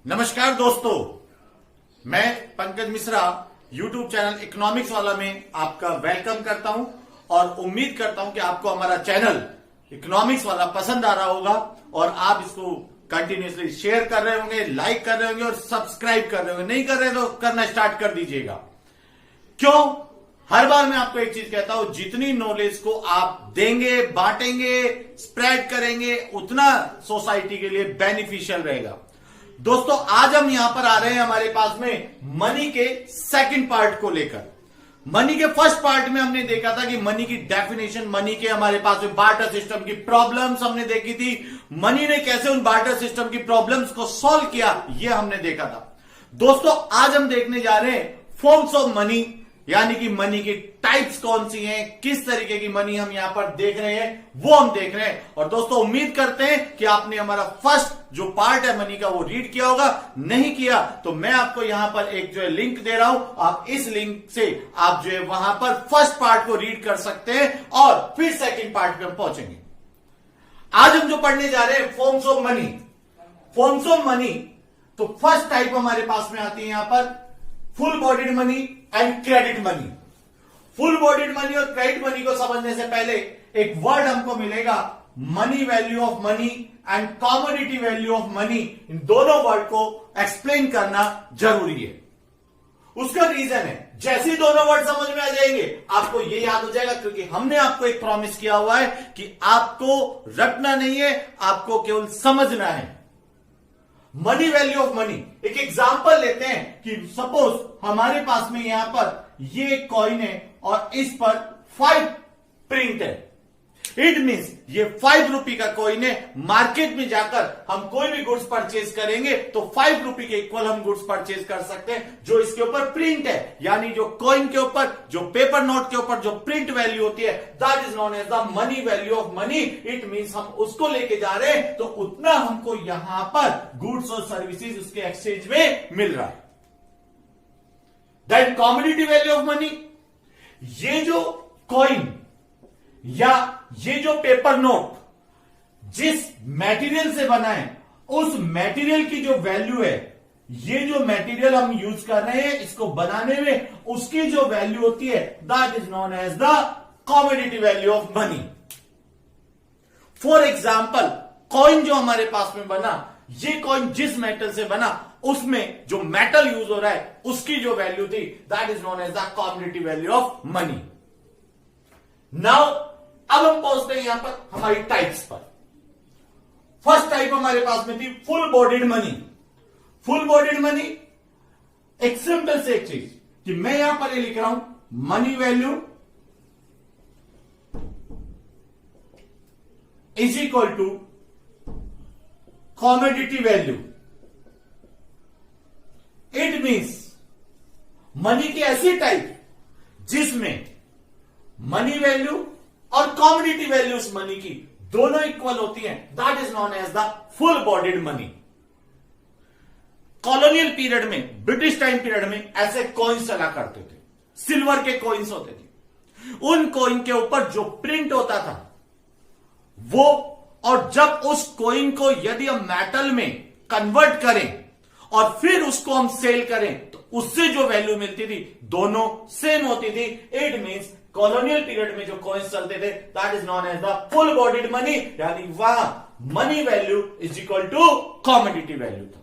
नमस्कार दोस्तों, मैं Pankaj Mishra YouTube channel economics वाला में आपका वेलकम करता हूं और उम्मीद करता हूं कि आपको हमारा चैनल इकोनॉमिक्स वाला पसंद आ रहा होगा और आप इसको कंटिन्यूअसली शेयर कर रहे होंगे, लाइक कर रहे होंगे और सब्सक्राइब कर रहे होंगे। नहीं कर रहे तो करना स्टार्ट कर दीजिएगा। क्यों? हर बार मैं आपको एक चीज कहता हूं, जितनी नॉलेज को आप देंगे, बांटेंगे, स्प्रेड करेंगे, उतना सोसाइटी के लिए बेनिफिशियल रहेगा। दोस्तों, आज हम यहां पर आ रहे हैं हमारे पास में मनी के सेकंड पार्ट को लेकर। मनी के फर्स्ट पार्ट में हमने देखा था कि मनी की डेफिनेशन, मनी के हमारे पास में बार्टर सिस्टम की प्रॉब्लम्स हमने देखी थी। मनी ने कैसे उन बार्टर सिस्टम की प्रॉब्लम्स को सॉल्व किया, यह हमने देखा था। दोस्तों, आज हम देखने जा रहे हैं फॉर्म्स ऑफ मनी, यानी कि मनी की टाइप्स कौन सी हैं, किस तरीके की मनी हम यहां पर देख रहे हैं, वो हम देख रहे हैं। और दोस्तों, उम्मीद करते हैं कि आपने हमारा फर्स्ट जो पार्ट है मनी का वो रीड किया होगा। नहीं किया तो मैं आपको यहां पर एक जो है लिंक दे रहा हूं, आप इस लिंक से आप जो है वहां पर फर्स्ट पार्ट को रीड कर सकते हैं और फिर सेकंड पार्ट पे हम पहुंचेंगे। आज हम जो पढ़ने जा रहे हैं forms of money. Forms of money, तो फर्स्ट टाइप हमारे पास में आती है यहां पर full bodied money and credit money. Full bodied money और क्रेडिट मनी को समझने से पहले एक वर्ड हमको मिलेगा, money value of money and commodity value of money. इन दोनों वर्ड को एक्सप्लेन करना जरूरी है। उसका रीजन है, जैसे ही दोनों वर्ड समझ में आ जाएंगे आपको ये याद हो जाएगा, क्योंकि हमने आपको एक प्रॉमिस किया हुआ है कि आपको रटना नहीं है, आपको केवल समझना है। मनी वैल्यू ऑफ मनी, एक एग्जांपल लेते हैं कि सपोज हमारे पास में यहां पर ये एक कॉइन है और इस पर 5 प्रिंट है। इट मींस ये 5 रुपए का कॉइन है। मार्केट में जाकर हम कोई भी गुड्स परचेज करेंगे तो 5 रुपए के इक्वल हम गुड्स परचेज कर सकते हैं जो इसके ऊपर प्रिंट है, यानी जो कॉइन के ऊपर, जो पेपर नोट के ऊपर जो प्रिंट वैल्यू होती है, that is known as the money value of money. It means हम उसको लेके जा रहे हैं तो उतना हमको यहां पर गुड्स और सर्विसेज उसके एक्सचेंज में मिल रहा है। That commodity value of money, ये जो कॉइन या ये जो पेपर नोट जिस मटेरियल से बना है, उस मटेरियल की जो वैल्यू है, ये जो मटेरियल हम यूज कर रहे हैं इसको बनाने में, उसकी जो वैल्यू होती है, that is known as the commodity value of money. For example, coin जो हमारे पास में बना, ये कॉइन जिस मेटल से बना, उसमें जो मेटल यूज हो रहा है उसकी जो वैल्यू थी, that is known as the commodity value of money. Now अब हम पहुंचते हैं यहां पर हमारी टाइप्स पर। फर्स्ट टाइप हमारे पास में थी full bodied money. Full bodied money, एक सिंपल से एक चीज कि मैं यहां पर ये लिख रहा हूं, money value is equal to commodity value. It means money की ऐसी टाइप जिसमें मनी वैल्यू और कॉमोडिटी वैल्यू उस मनी की दोनों इक्वल होती हैं, that is known as the full bodied money. Colonial period में, ब्रिटिश टाइम पीरियड में ऐसे कॉइन्स चला करते थे, सिल्वर के कॉइन्स होते थे। उन कॉइन के ऊपर जो प्रिंट होता था वो, और जब उस कॉइन को यदि हम मेटल में कन्वर्ट करें और फिर उसको हम सेल करें तो उससे जो वैल्यू मिलती थी दोनों सेम होती थी। इट मींस कॉलोनियल पीरियड में जो कॉइन्स चलते थे, that is known as the full bodied money, यानी वहां money value is equal to commodity value था।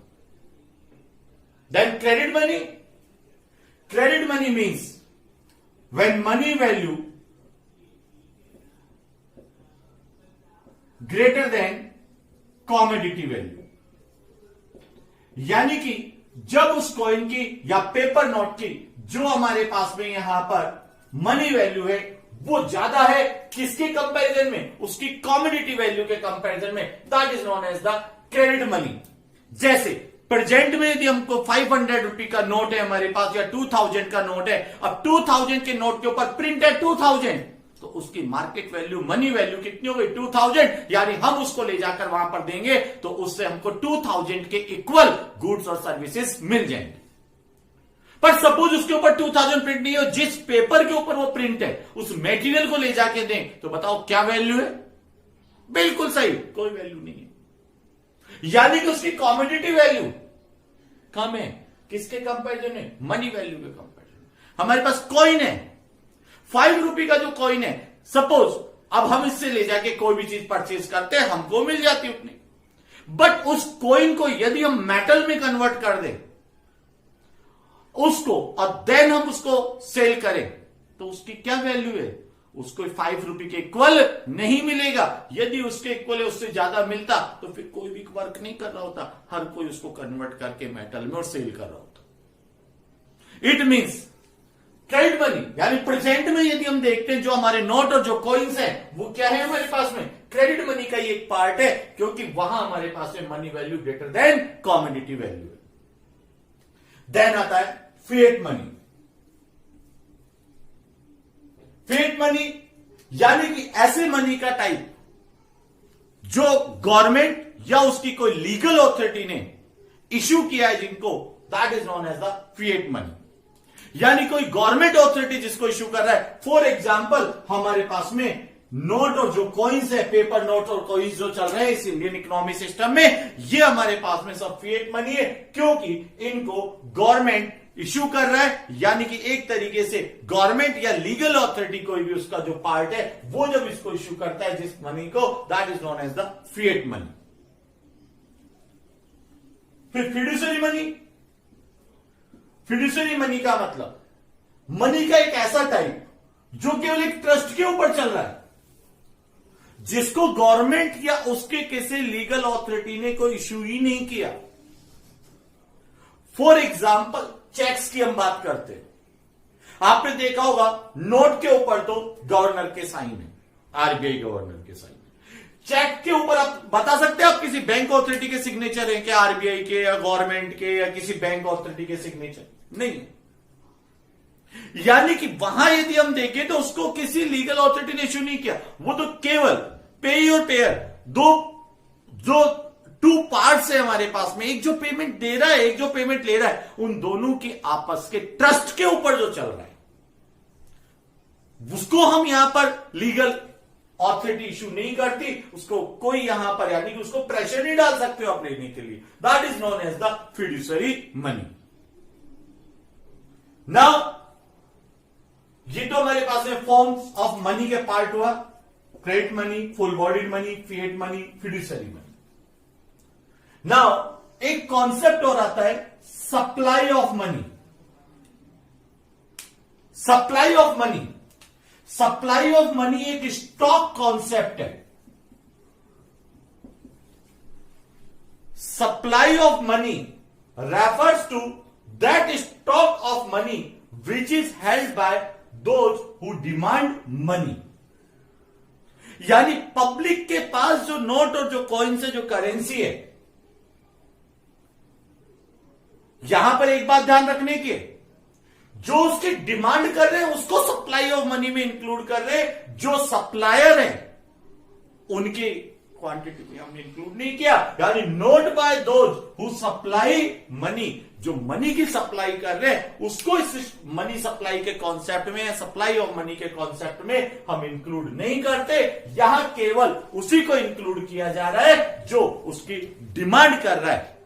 Then credit money. Credit money means when money value greater than commodity value, यानी कि जब उस कॉइन की या पेपर नोट की जो हमारे पास में यहां पर मनी वैल्यू है वो ज्यादा है, किसके कंपैरिजन में, उसकी कॉमोडिटी वैल्यू के कंपैरिजन में, that is known as the credit money. जैसे प्रेजेंट में यदि हमको 500 रुपए का नोट है हमारे पास या 2000 का नोट है, अब 2000 के नोट के ऊपर प्रिंट है 2000, तो उसकी मार्केट वैल्यू, मनी वैल्यू कितनी हो गई, 2000, यानी हम उसको ले जाकर वहां पर देंगे तो उससे हमको 2000 के इक्वल गुड्स और सर्विसेज मिल जाएंगे। पर सपोज उसके ऊपर 2000 प्रिंट नहीं हो, जिस पेपर के ऊपर वो प्रिंट है उस मटेरियल को ले जाके दें तो बताओ क्या वैल्यू है? बिल्कुल सही, कोई वैल्यू नहीं है। यानी कि उसकी कॉमोडिटी वैल्यू कम है। किसके कंपैरिजन में? मनी वैल्यू के कंपैरिजन। हमारे पास कॉइन है, 5 रुपए का जो कॉइन है, सपोज अब हम इससे ले जाके कोई भी चीज परचेज करते हैं, हमको मिल जाती उतनी, बट उस कॉइन को यदि हम मेटल में कन्वर्ट कर दें उसको और देन हम उसको सेल करें तो उसकी क्या वैल्यू है? उसको 5 रुपए के इक्वल नहीं मिलेगा। यदि उसके इक्वल है, उससे ज्यादा मिलता तो फिर कोई भी वर्क नहीं कर रहा होता, हर कोई उसको कन्वर्ट करके मेटल में और सेल कर रहा होता। इट मींस क्रेडिट मनी यानी प्रेजेंट में यदि हम देखते हैं जो हमारे नोट और जो कॉइन्स हैं वो क्या है हमारे पास में? क्रेडिट मनी का ये एक पार्ट है, क्योंकि वहां हमारे पास में money value greater then commodity value है। देन आता है फिएट मनी। फिएट मनी यानी कि ऐसे मनी का टाइप जो गवर्नमेंट या उसकी कोई लीगल अथॉरिटी ने इश्यू किया है, जिनको that is known as the fiat money. यानी कोई गवर्नमेंट अथॉरिटी जिसको इश्यू कर रहा है। फॉर एग्जांपल हमारे पास में नोट और जो कॉइन्स है, पेपर नोट और कॉइन्स जो चल रहे हैं इस इंडियन इकोनॉमी सिस्टम में, ये हमारे पास में सब फिएट मनी है, क्योंकि इनको गवर्नमेंट इश्यू कर रहा है। यानी कि एक तरीके से गवर्नमेंट या लीगल अथॉरिटी कोई भी उसका जो पार्ट है वो जब इसको इश्यू करता है जिस मनी को, that is known as the fiat money. फिर फिड्यूशियरी मनी। फिड्यूशियरी मनी का मतलब मनी का एक ऐसा टाइप जो केवल एक ट्रस्ट के ऊपर चल रहा है, जिसको गवर्नमेंट या उसके किसी लीगल अथॉरिटी ने कोई इश्यू ही नहीं किया। फॉर एग्जाम्पल चेक्स की हम बात करते हैं, आपने देखा होगा नोट के ऊपर तो गवर्नर के साइन है, आरबीआई गवर्नर के साइन। चेक के ऊपर आप बता सकते हैं आप किसी बैंक अथॉरिटी के सिग्नेचर है क्या? आरबीआई के या गवर्नमेंट के या किसी बैंक अथॉरिटी के सिग्नेचर नहीं। यानी कि वहां यदि हम देखें तो उसको किसी लीगल अथॉरिटी ने इश्यू नहीं किया, वो तो केवल पे और पेयर जो टू पार्ट्स है हमारे पास में, एक जो पेमेंट दे रहा है, एक जो पेमेंट ले रहा है, उन दोनों के आपस के ट्रस्ट के ऊपर जो चल रहा है उसको हम यहां पर लीगल अथॉरिटी इश्यू नहीं करती, उसको कोई यहां पर यानी कि उसको प्रेशर नहीं डाल सकते हो आप लेने के लिए। That is known as the fiduciary money. Now ये तो हमारे पास में फॉर्म्स ऑफ मनी के पार्ट हुआ, credit money, full bodied money, fiat money, fiduciary money. Now एक कॉन्सेप्ट और आता है supply of money. Supply of money, supply of money एक स्टॉक कॉन्सेप्ट है। Supply of money refers to that stock of money which is held by those who demand money. यानी public के पास जो note और जो कॉइन्स है, जो currency है, यहां पर एक बात ध्यान रखने की, जो उसकी डिमांड कर रहे हैं उसको सप्लाई ऑफ मनी में इंक्लूड कर रहे हैं। जो सप्लायर है उनकी क्वांटिटी में हमने इंक्लूड नहीं किया। यानी not by those who supply money, जो मनी की सप्लाई कर रहे हैं उसको इस मनी सप्लाई के कॉन्सेप्ट में या सप्लाई ऑफ मनी के कॉन्सेप्ट में हम इंक्लूड नहीं करते। यहां केवल उसी को इंक्लूड किया जा रहा है जो उसकी डिमांड कर रहा है।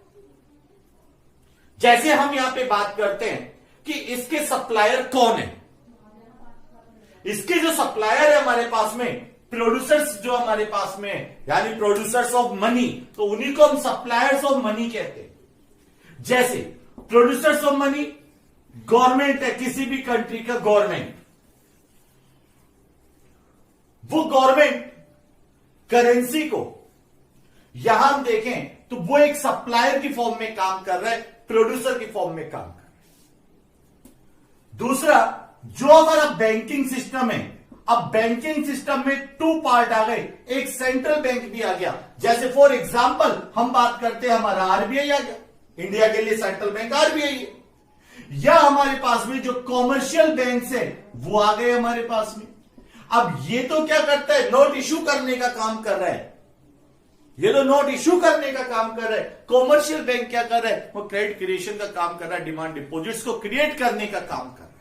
जैसे हम यहां पे बात करते हैं कि इसके सप्लायर कौन है, इसके जो सप्लायर है हमारे पास में, प्रोड्यूसर्स जो हमारे पास में यानी प्रोड्यूसर्स ऑफ मनी, तो उन्हीं को हम सप्लायर्स ऑफ मनी कहते हैं। जैसे प्रोड्यूसर्स ऑफ मनी गवर्नमेंट है, किसी भी कंट्री का गवर्नमेंट, वो गवर्नमेंट करेंसी को यहां हम देखें तो वो एक सप्लायर की फॉर्म में काम कर रहा है, प्रोड्यूसर की फॉर्म में काम कर रहा है। दूसरा, जो हमारा बैंकिंग सिस्टम है, अब बैंकिंग सिस्टम में टू पार्ट आ गए, एक सेंट्रल बैंक भी आ गया। जैसे फॉर एग्जांपल हम बात करते हैं हमारा आरबीआई आ गया, इंडिया के लिए सेंट्रल बैंक आरबीआई है। या हमारे पास में जो कॉमर्शियल बैंक्स है वो आ गए हमारे पास में। अब ये तो क्या करता है, नोट इश्यू करने का काम कर रहा है, ये तो नोट इश्यू करने का काम कर रहा है। कॉमर्शियल बैंक क्या कर रहा है, वो क्रेडिट क्रिएशन का काम कर रहा है, डिमांड डिपॉजिट्स को क्रिएट करने का काम कर रहा है।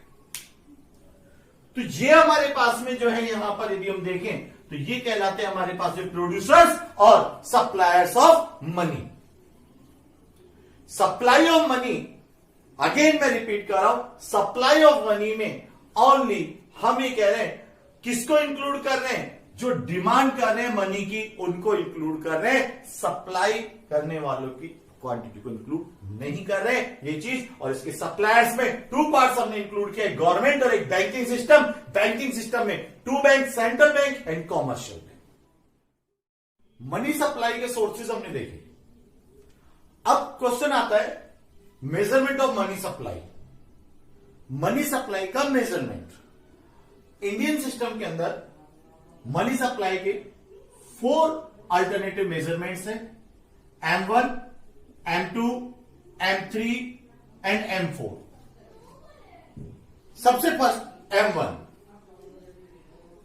तो ये हमारे पास में जो है यहां पर यदि हम देखें तो ये कहलाते हैं हमारे पास में प्रोड्यूसर्स और suppliers of money. Supply of money, again मैं रिपीट कर रहा हूं, सप्लाई ऑफ मनी में ओनली हम ये कह रहे हैं किसको इंक्लूड कर रहे हैं, जो डिमांड कर रहे हैं मनी की उनको इंक्लूड कर रहे हैं, सप्लाई करने वालों की क्वांटिटी को इंक्लूड नहीं कर रहे ये चीज। और इसके सप्लायर्स में टू पार्ट्स हमने इंक्लूड किया, गवर्नमेंट और एक बैंकिंग सिस्टम। बैंकिंग सिस्टम में two bank, central bank and commercial bank. Money supply के सोर्सेज हमने देखे। अब क्वेश्चन आता है measurement of money supply. Money supply का मेजरमेंट इंडियन सिस्टम के अंदर मनी सप्लाई के 4 अल्टरनेटिव मेजरमेंट्स हैं, M1, M2, M3 and M4। सबसे फर्स्ट M1।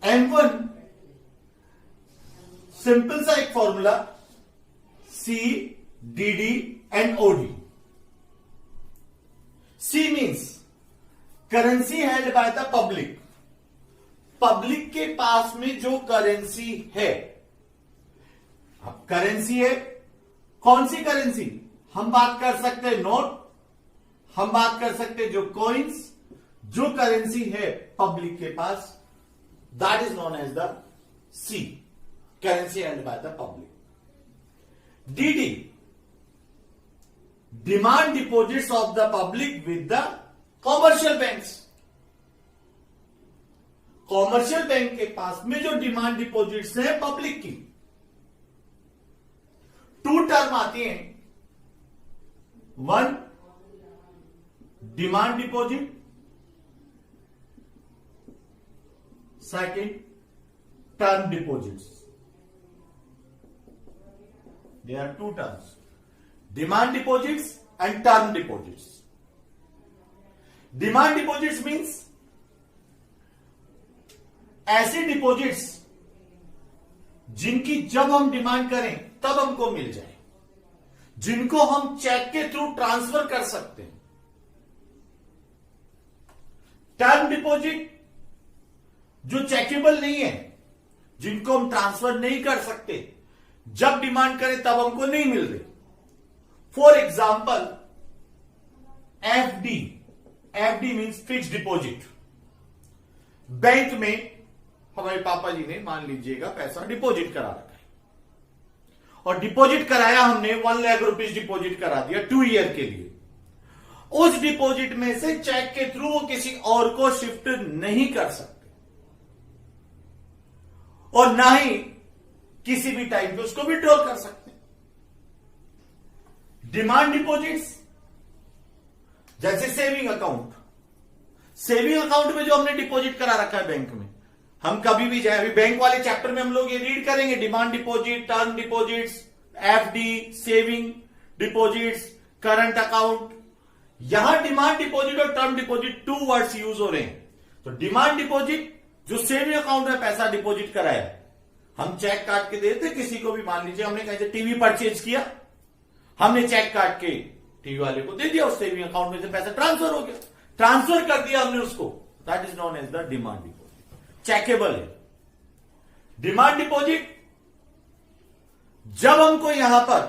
M1 सिंपल सा एक formula, C, DD and OD। C means currency held by the public. Public के पास में जो करेंसी है, अब करेंसी है, कौन सी करेंसी, हम बात कर सकते हैं नोट, हम बात कर सकते हैं जो कॉइन्स, जो करेंसी है पब्लिक के पास, that is known as the C, currency held by the public. DD, demand deposits of the public with the commercial banks. Commercial bank के पास में जो डिमांड डिपॉजिट्स हैं पब्लिक की, 2 टर्म आती हैं, 1 demand deposit, 2 term deposits. There are 2 terms, demand deposits and term deposits. Demand deposits means ऐसे deposits जिनकी जब हम डिमांड करें तब हमको मिल जाए, जिनको हम चेक के थ्रू ट्रांसफर कर सकते हैं। टर्म डिपॉजिट जो चेकेबल नहीं है, जिनको हम ट्रांसफर नहीं कर सकते, जब डिमांड करें तब हमको नहीं मिल रहे। For example FD, FD means fixed deposit. Bank में हमारे पापा जी ने मान लीजिएगा पैसा डिपॉजिट करा रखा है, और डिपॉजिट कराया हमने 1 लाख रुपीज डिपॉजिट करा दिया 2 ईयर के लिए। उस डिपॉजिट में से चेक के थ्रू वो किसी और को शिफ्ट नहीं कर सकते, और ना ही किसी भी टाइम पे उसको विड्रॉ कर सकते। डिमांड डिपॉजिट्स जैसे सेविंग अकाउंट, सेविंग अकाउंट में जो हमने डिपॉजिट करा रखा है बैंक में, हम कभी भी जाए, अभी बैंक वाले चैप्टर में हम लोग ये रीड करेंगे, demand deposit, term deposits, FD, saving deposits, current account. यहां डिमांड डिपॉजिट और टर्म डिपॉजिट 2 वर्ड्स यूज हो रहे हैं। तो डिमांड डिपॉजिट जो सेविंग अकाउंट में पैसा डिपॉजिट कराया, हम चेक काट के देते किसी को भी, मान लीजिए हमने कहीं टीवी परचेज किया, हमने चेक काट के टीवी वाले को दे दिया, उस सेविंग अकाउंट में से पैसा ट्रांसफर हो गया, ट्रांसफर कर दिया हमने उसको, that is known as the demand deposit. Checkable है। डिमांड डिपॉजिट जब हमको यहां पर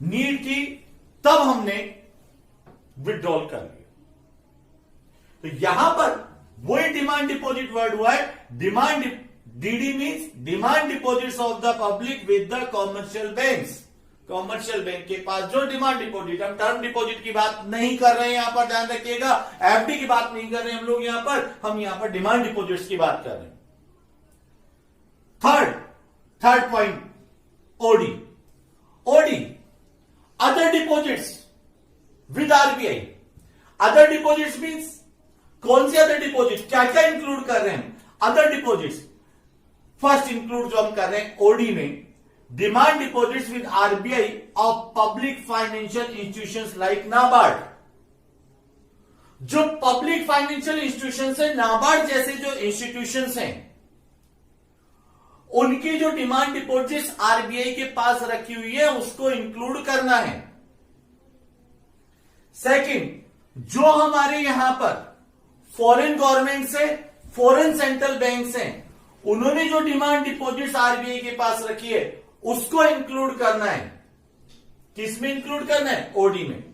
नीड थी तब हमने विड्रॉल कर लिया, तो यहां पर वही डिमांड डिपॉजिट वर्ड हुआ है। Demand DD means demand deposits of the public with the commercial banks. Commercial bank के पास जो डिमांड डिपॉजिट, हम टर्म डिपॉजिट की बात नहीं कर रहे हैं यहां पर, ध्यान रखिएगा, FD की बात नहीं कर रहे हैं हम लोग यहां पर, हम यहां पर डिमांड डिपॉजिट्स की बात कर रहे हैं। Third point OD। OD other deposits with RBI। Other deposits means कौन से अदर डिपॉजिट, क्या क्या इंक्लूड कर रहे हैं अदर डिपॉजिट्स। फर्स्ट इंक्लूड जो हम कर रहे हैं OD में, demand deposits with RBI of public financial institutions like NABARD. जो पब्लिक फाइनेंशियल इंस्टीट्यूशंस है, नाबार्ड जैसे जो इंस्टीट्यूशंस हैं, उनकी जो डिमांड डिपॉजिट्स RBI के पास रखी हुई है उसको इंक्लूड करना है। सेकंड, जो हमारे यहां पर फॉरेन गवर्नमेंट से, फॉरेन सेंट्रल बैंक हैं, उन्होंने जो डिमांड डिपॉजिट्स RBI के पास रखी है उसको इंक्लूड करना है। किस में इंक्लूड करना है? ओडी में।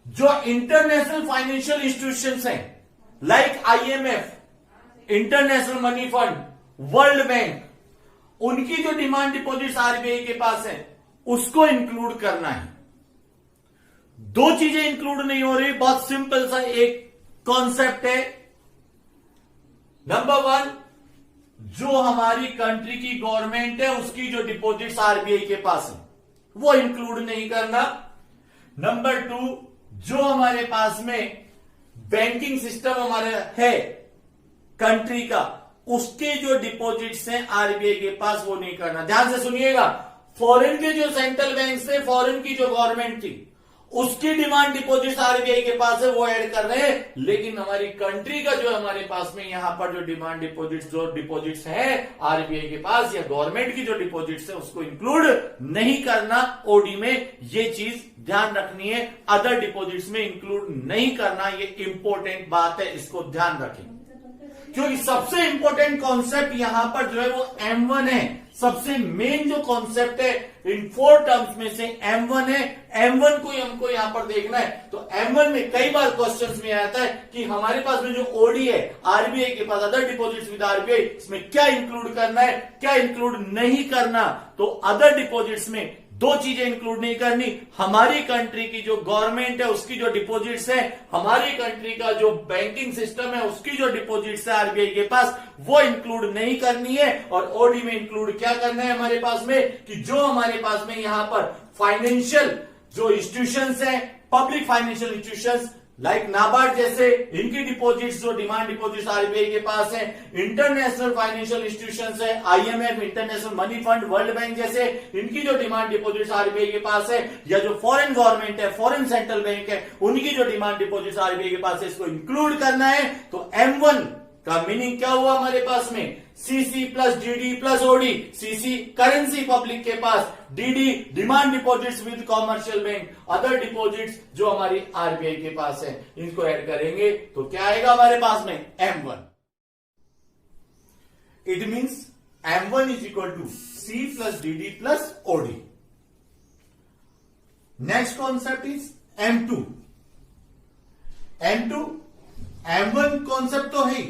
जो इंटरनेशनल फाइनेंशियल इंस्टीट्यूशंस हैं like IMF, international money fund, world bank, उनकी जो डिमांड डिपॉजिट्स आरबीआई के पास है उसको इंक्लूड करना है। दो चीजें इंक्लूड नहीं हो रही, बहुत सिंपल सा एक कॉन्सेप्ट है। नंबर वन, जो हमारी कंट्री की गवर्नमेंट है उसकी जो डिपॉजिट्स आरबीआई के पास है वो इंक्लूड नहीं करना। नंबर टू, जो हमारे पास में बैंकिंग सिस्टम हमारे है कंट्री का, उसके जो डिपॉजिट्स हैं आरबीआई के पास वो नहीं करना। ध्यान से सुनिएगा, फॉरेन के जो सेंट्रल बैंक थे, फॉरेन की जो गवर्नमेंट थी, उसकी डिमांड डिपॉजिट्स आरबीआई के पास है वो ऐड कर रहे हैं, लेकिन हमारी कंट्री का जो हमारे पास में यहां पर जो डिमांड डिपॉजिट्स जो डिपॉजिट्स है आरबीआई के पास या गवर्नमेंट की जो डिपॉजिट्स है उसको इंक्लूड नहीं करना ओडी में। ये चीज ध्यान रखनी है, अदर डिपॉजिट्स में इंक्लूड नहीं करना, ये इंपॉर्टेंट बात है, इसको ध्यान रखें। क्योंकि सबसे इंपॉर्टेंट कॉन्सेप्ट यहां पर जो है वो M1 है। सबसे मेन जो कॉन्सेप्ट है इन 4 टर्म्स में से M1 है। M1 को हमको यहां पर देखना है। तो M1 में कई बार क्वेश्चंस में आता है कि हमारे पास में जो ओडी है आरबीआई के पास, अदर डिपॉजिट्स विद आरबीआई, इसमें क्या इंक्लूड करना है, क्या इंक्लूड नहीं करना। तो अदर डिपॉजिट्स में दो चीजें इंक्लूड नहीं करनी, हमारी कंट्री की जो गवर्नमेंट है उसकी जो डिपॉजिट्स है, हमारी कंट्री का जो बैंकिंग सिस्टम है उसकी जो डिपॉजिट्स है आरबीआई के पास वो इंक्लूड नहीं करनी है। और ओडी में इंक्लूड क्या करना है हमारे पास में कि जो हमारे पास में यहां पर फाइनेंशियल जो इंस्टीट्यूशंस हैं, public financial institutions like NABARD जैसे, इनकी डिपॉजिट्स जो डिमांड डिपॉजिट्स आरबीआई के पास है, इंटरनेशनल फाइनेंशियल इंस्टीट्यूशंस है, IMF, international money fund, world bank जैसे, इनकी जो डिमांड डिपॉजिट्स आरबीआई के पास है, या जो फॉरेन गवर्नमेंट है, फॉरेन सेंट्रल बैंक है, उनकी जो डिमांड डिपॉजिट्स आरबीआई के पास है, इसको इंक्लूड करना है। तो M1 का मीनिंग क्या हुआ हमारे पास में? CC plus DD plus OD. CC currency public के पास, DD demand deposits with commercial bank, other deposits जो हमारी आरबीआई के पास है, इनको ऐड करेंगे तो क्या आएगा हमारे पास में? M1। It means M1 is equal to C plus DD plus OD. Next concept is M2। M1 concept तो है,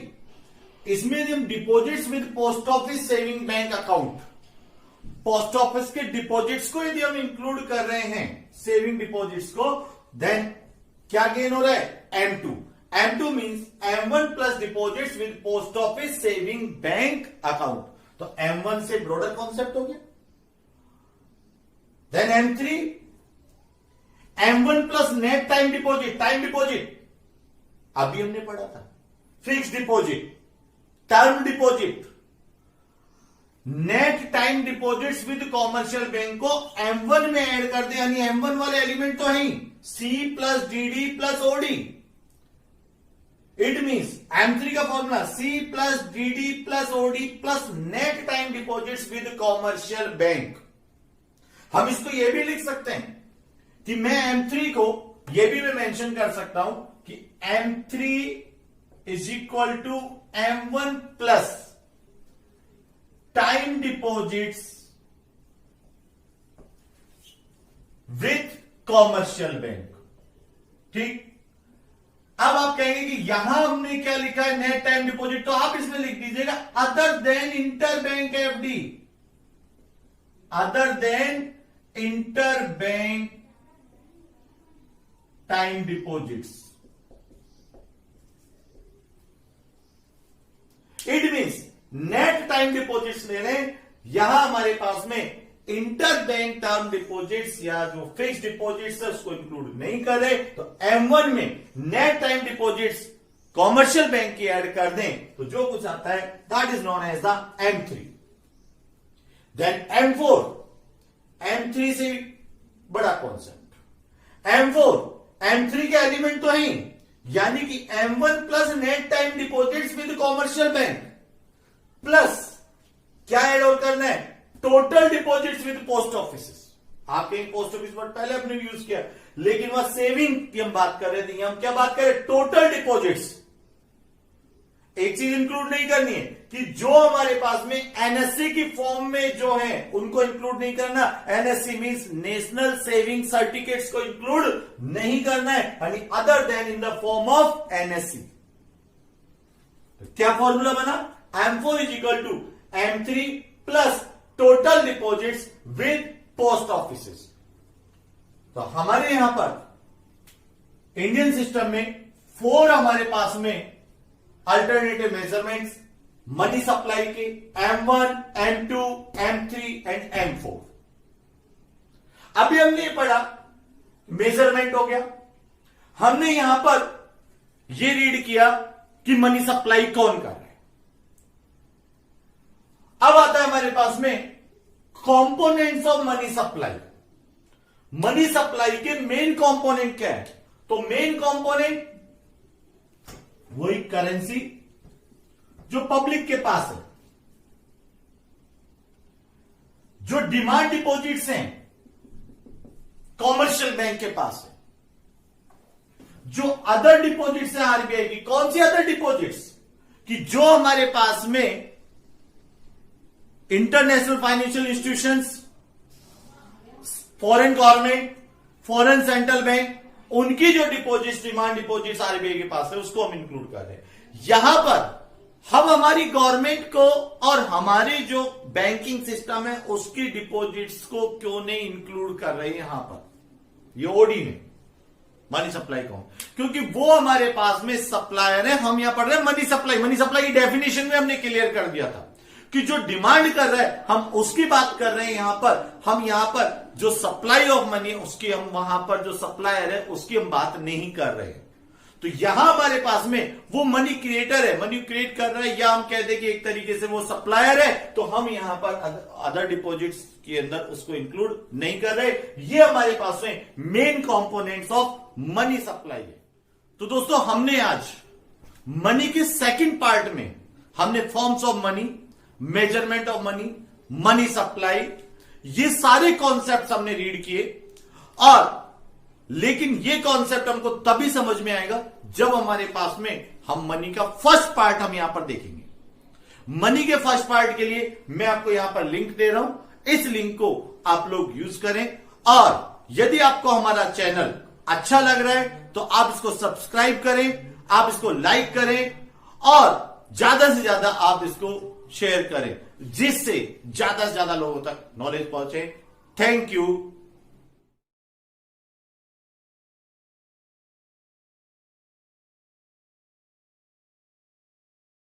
इसमें हम deposits with post office saving bank account, post office के डिपॉजिट्स को यदि हम इंक्लूड कर रहे हैं, सेविंग डिपॉजिट्स को, देन क्या गेन हो रहा है? M2। M2 means M1 plus deposits with post office saving bank account. तो M1 से ब्रॉडर कॉन्सेप्ट हो गया। Then M3, M1 plus net time deposit. Time deposit अभी हमने पढ़ा था, fix deposit, term deposit, net time deposits with commercial bank को M1 में ऐड कर दे, यानी M1 वाले एलिमेंट तो है C plus DD plus OD. It means M3 का formula C plus DD plus OD plus net time deposits with commercial bank. हम इसको यह भी लिख सकते हैं कि मैं M3 को यह भी मैं मेंशन कर सकता हूं कि M3 is equal to M1 plus time deposits with commercial bank. ठीक, अब आप कहेंगे कि यहां हमने क्या लिखा है? Net time deposit. तो आप इसमें लिख दीजिएगा other than inter bank FD, other than inter bank time deposits. It means net time deposits ले लें, यहां हमारे पास में इंटर बैंक टर्म डिपॉजिट्स या जो फिक्स डिपॉजिट्स है उसको इंक्लूड नहीं कर रहे। तो M1 में net time deposits commercial bank की ऐड कर दें तो जो कुछ आता है that is known as the M3। Then M4, M3 से बड़ा कॉन्सेप्ट। M3 के एलिमेंट तो है, यानी कि M1 plus net time deposits with commercial bank plus क्या एड और करना है? Total deposits with post office. आप कहीं पोस्ट ऑफिस वर्ड पहले अपने यूज किया, लेकिन वह सेविंग की हम बात कर रहे थे, हम क्या बात कर रहे? टोटल डिपॉजिट्स एक चीज इंक्लूड नहीं करनी है कि जो हमारे पास में एनएससी की फॉर्म में जो है उनको इंक्लूड नहीं करना। NSC means national saving certificates को इंक्लूड नहीं करना है, यानी other than in the form of NSC. क्या फॉर्मूला बना? M4 is equal to M3 plus total deposits with post offices. तो हमारे यहां पर इंडियन सिस्टम में 4 हमारे पास में अल्टरनेटिव मेजरमेंट्स मनी सप्लाई के M1, M2, M3 and M4। अभी हमने पढ़ा मेजरमेंट हो गया, हमने यहां पर यह रीड किया कि मनी सप्लाई कौन कर रहा है। अब आता है हमारे पास में components of money supply. Money supply के मेन कंपोनेंट क्या है? तो मेन कंपोनेंट वही करेंसी जो पब्लिक के पास है, जो डिमांड डिपॉजिट्स हैं कॉमर्शियल बैंक के पास है, जो अदर डिपॉजिट्स है आरबीआई की। कौन सी अदर डिपॉजिट्स? कि जो हमारे पास में international financial institutions, foreign government, foreign central bank, उनकी जो डिपॉजिट्स, डिमांड डिपॉजिट्स आरबीआई के पास है, उसको हम इंक्लूड कर रहे हैं। यहां पर हम हमारी गवर्नमेंट को और हमारे जो बैंकिंग सिस्टम है उसकी डिपॉजिट्स को क्यों नहीं इंक्लूड कर रहे हैं यहां पर ये ओडी में मनी सप्लाई को? क्योंकि वो हमारे पास में सप्लायर है। हम यहां पढ़ रहे हैं मनी सप्लाई। मनी सप्लाई की डेफिनेशन में हमने क्लियर कर दिया था कि जो डिमांड कर रहा है हम उसकी बात कर रहे हैं। यहां पर हम यहां पर जो सप्लाई ऑफ मनी उसकी हम वहां पर जो सप्लायर है उसकी हम बात नहीं कर रहे हैं। तो यहां हमारे पास में वो मनी क्रिएटर है, मनी क्रिएट कर रहा है, या हम कह दें कि एक तरीके से वो सप्लायर है, तो हम यहां पर अदर डिपॉजिट्स के अंदर उसको इंक्लूड नहीं कर रहे। ये हमारे पास में main components of money supply है। तो दोस्तों हमने आज मनी के सेकंड पार्ट में हमने forms of money, measurement of money, money supply, ये सारे कॉन्सेप्ट्स हमने रीड किए। और लेकिन ये कॉन्सेप्ट हमको तभी समझ में आएगा जब हमारे पास में हम मनी का फर्स्ट पार्ट हम यहां पर देखेंगे। मनी के फर्स्ट पार्ट के लिए मैं आपको यहां पर लिंक दे रहा हूं, इस लिंक को आप लोग यूज करें। और यदि आपको हमारा चैनल अच्छा लग रहा है तो आप इसको सब्सक्राइब करें, आप इसको लाइक करें और ज्यादा से ज्यादा आप इसको शेयर करें, जिससे ज्यादा से ज्यादा लोगों तक नॉलेज पहुंचे। Thank you.